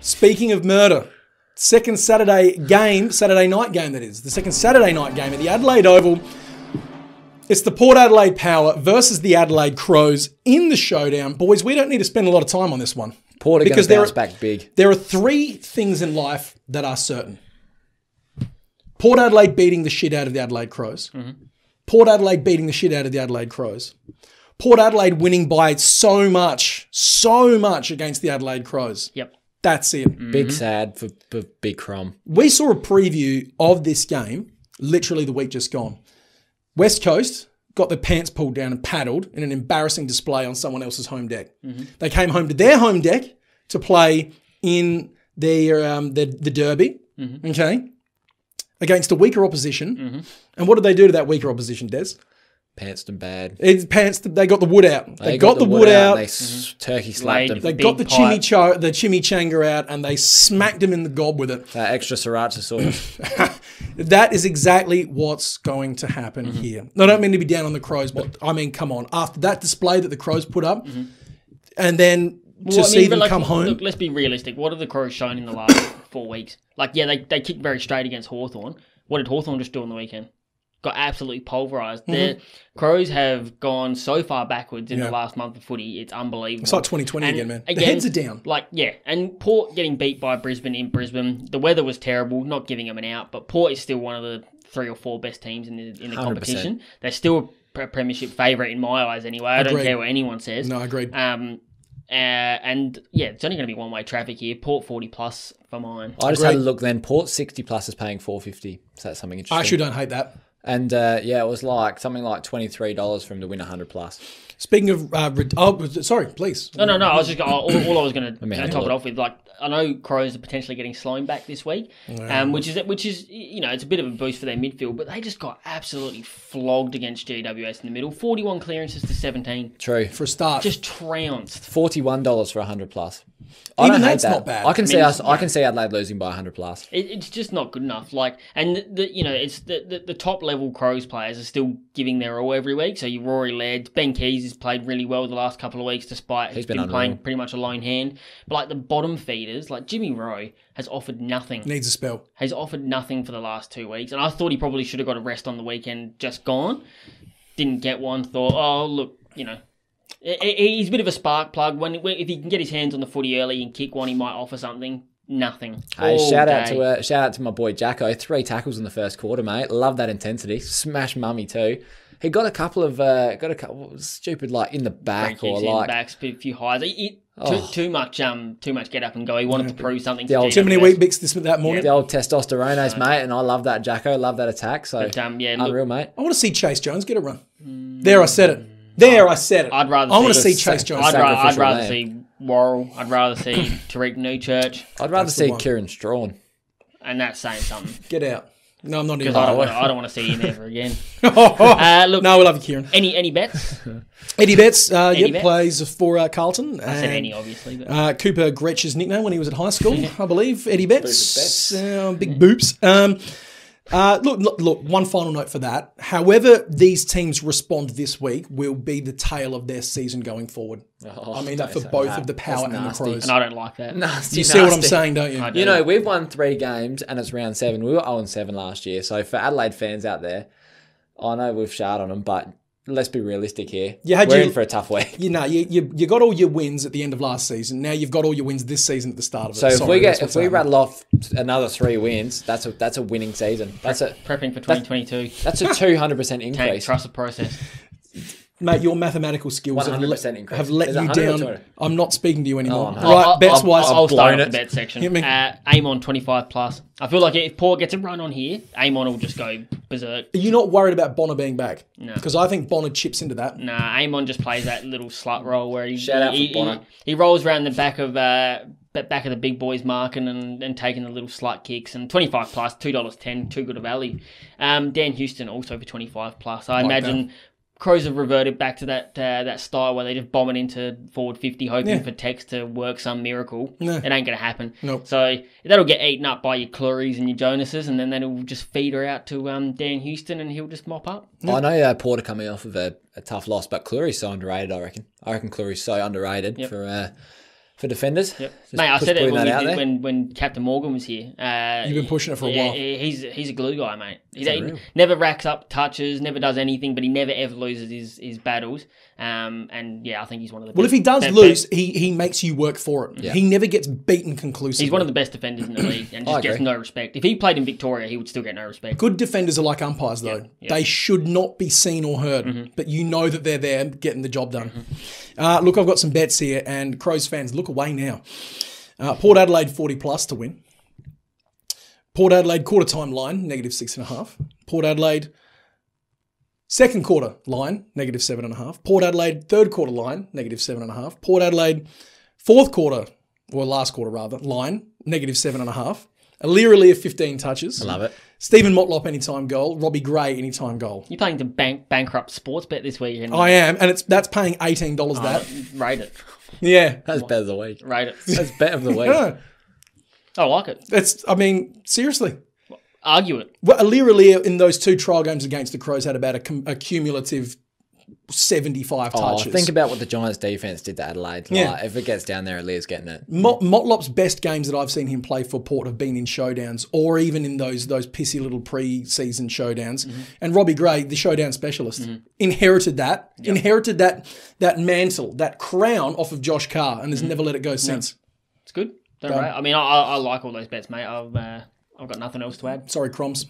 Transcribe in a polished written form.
Speaking of murder, second Saturday night game that is. The second Saturday night game at the Adelaide Oval. It's the Port Adelaide Power versus the Adelaide Crows in the showdown. Boys, we don't need to spend a lot of time on this one. Port are going to bounce back big. There are three things in life that are certain. Port Adelaide beating the shit out of the Adelaide Crows. Mm-hmm. Port Adelaide beating the shit out of the Adelaide Crows. Port Adelaide winning by so much against the Adelaide Crows. Yep. That's it. Mm-hmm. Big sad for Big Crom. We saw a preview of this game literally the week just gone. West Coast got their pants pulled down and paddled in an embarrassing display on someone else's home deck. Mm-hmm. They came home to their home deck to play in their the derby, okay, against a weaker opposition. Mm-hmm. And what did they do to that weaker opposition, Des? Pantsed them bad. They got the wood out. They got the wood out. They turkey slapped them. They got the chimichanga out and they smacked him in the gob with it. That extra sriracha sauce. That is exactly what's going to happen here. I don't mean to be down on the Crows, but I mean, come on. After that display that the Crows put up, and then see them come home. Look, let's be realistic. What have the Crows shown in the last 4 weeks? Like, yeah, they kicked very straight against Hawthorn. What did Hawthorn just do on the weekend? Got absolutely pulverised. The Crows have gone so far backwards in the last month of footy. It's unbelievable. It's like 2020 again, man. The heads are down. And Port getting beat by Brisbane in Brisbane. The weather was terrible, not giving them an out, but Port is still one of the 3 or 4 best teams in the competition. They're still a premiership favourite in my eyes anyway. I don't care what anyone says. No, agreed. And it's only going to be one-way traffic here. Port 40 plus for mine. I just had a look then. Port 60 plus is paying $4.50. So that's something interesting. I actually don't hate that. And it was like something like $23 for him to win 100 plus. Speaking of, sorry, please. No. I was just all I was going to top it off with. Like, I know Crows are potentially getting Sloan back this week, which is it's a bit of a boost for their midfield, but they just got absolutely flogged against GWS in the middle. 41 clearances to 17. True. For a start, just trounced. $41 for 100 plus. Even that's not bad. I can see Adelaide losing by 100 plus. It's just not good enough. Like, and it's the top level Crows players are still giving their all every week. So you Rory Laird, Ben Keys has played really well the last couple of weeks, despite he's been playing pretty much a lone hand. But like the bottom feeders, like Jimmy Rowe, has offered nothing. Needs a spell. Has offered nothing for the last 2 weeks, and I thought he probably should have got a rest on the weekend. Just gone, didn't get one. Thought, oh look, he's a bit of a spark plug. If he can get his hands on the footy early and kick one, he might offer something. Nothing. Hey, shout out to my boy Jacko. 3 tackles in the first quarter, mate. Love that intensity. Smash mummy too. He got a couple stupid like in the back or like backs, a few highs. Too much get up and go. He wanted to prove something. Too many wheat bix that morning. The old testosterones, mate, and I love that Jacko. Love that attack. So unreal, mate. I want to see Chase Jones get a run. There, I said it. I'd rather. I want to see Chase Jones. I'd rather see Worrell. I'd rather see Tariq Newchurch. I'd rather see Kieran Strawn. And that's saying something. Get out. No, I'm not even. Because I don't want to see him ever again. Look, no, we love you, Kieran. Any bets? Eddie Betts, plays for Carlton. I said any, obviously. But. Cooper Gretsch's nickname when he was at high school, I believe. Eddie Betts. Big boops. Look, one final note for that. However these teams respond this week will be the tail of their season going forward. I mean that for both of the Power and the Crows. And I don't like that. You see what I'm saying, don't you? You know, we've won 3 games and it's round 7. We were 0-7 last year. So for Adelaide fans out there, I know we've shard on them, but let's be realistic here. We're in for a tough week. You got all your wins at the end of last season. Now you've got all your wins this season at the start of it. So if we rattle off another 3 wins, that's a winning season. Prepping for 2022. That's a 200% increase. Can't trust the process. Mate, your mathematical skills have let you down. I'm not speaking to you anymore. Oh, no. Right, bets wise. I'll start off the bet section. Amon 25 plus. I feel like if Port gets a run on here, Amon will just go berserk. Are you not worried about Bonner being back? No. Because I think Bonner chips into that. Nah, Amon just plays that little slut roll where he rolls around the back of the big boys marking and taking the little slut kicks. And 25 plus, $2.10, too good a value. Dan Houston also for 25 plus. I imagine Crows have reverted back to that style where they just bomb it into forward 50, hoping for Tex to work some miracle. No. It ain't going to happen. Nope. So that'll get eaten up by your Clurys and your Jonases, and then that'll just feed her out to Dan Houston, and he'll just mop up. Yeah. I know Porter coming off of a tough loss, but Clury's so underrated, I reckon. I reckon Clury's so underrated For defenders? Yep. Mate, I said it when Captain Morgan was here. You've been pushing it for a while. He's a glue guy, mate. He never racks up touches, never does anything, but he never ever loses his battles. And yeah, I think he's one of the best. Well, if he does lose, he makes you work for it. Yeah. He never gets beaten conclusively. He's one of the best defenders in the league and just gets no respect. If he played in Victoria, he would still get no respect. Good defenders are like umpires, though. Yeah. They should not be seen or heard, but you know that they're there getting the job done. Look, I've got some bets here, and Crows fans, look away now. Port Adelaide 40 plus to win. Port Adelaide quarter time line, -6.5. Port Adelaide second quarter line, -7.5. Port Adelaide third quarter line, -7.5. Port Adelaide fourth quarter, or last quarter rather, line, -7.5. Alirali 15 touches. I love it. Stephen Motlop anytime goal. Robbie Gray anytime goal. You're playing to bankrupt sports bet this week. I am, and that's paying $18 that. Rate it. Yeah. That's bet of the week. Rate it. That's bet of the week. Yeah. I like it. Seriously. Argue it. Well, Alirali in those 2 trial games against the Crows had about a cumulative 75 touches. Think about what the Giants defense did to Adelaide. Like, if it gets down there, Alia's getting it. Motlop's best games that I've seen him play for Port have been in showdowns, or even in those pissy little pre-season showdowns. And Robbie Gray, the showdown specialist, inherited that mantle, that crown off of Josh Carr, and has never let it go since. It's good. I mean, I like all those bets, mate. I've got nothing else to add. Sorry, Croms.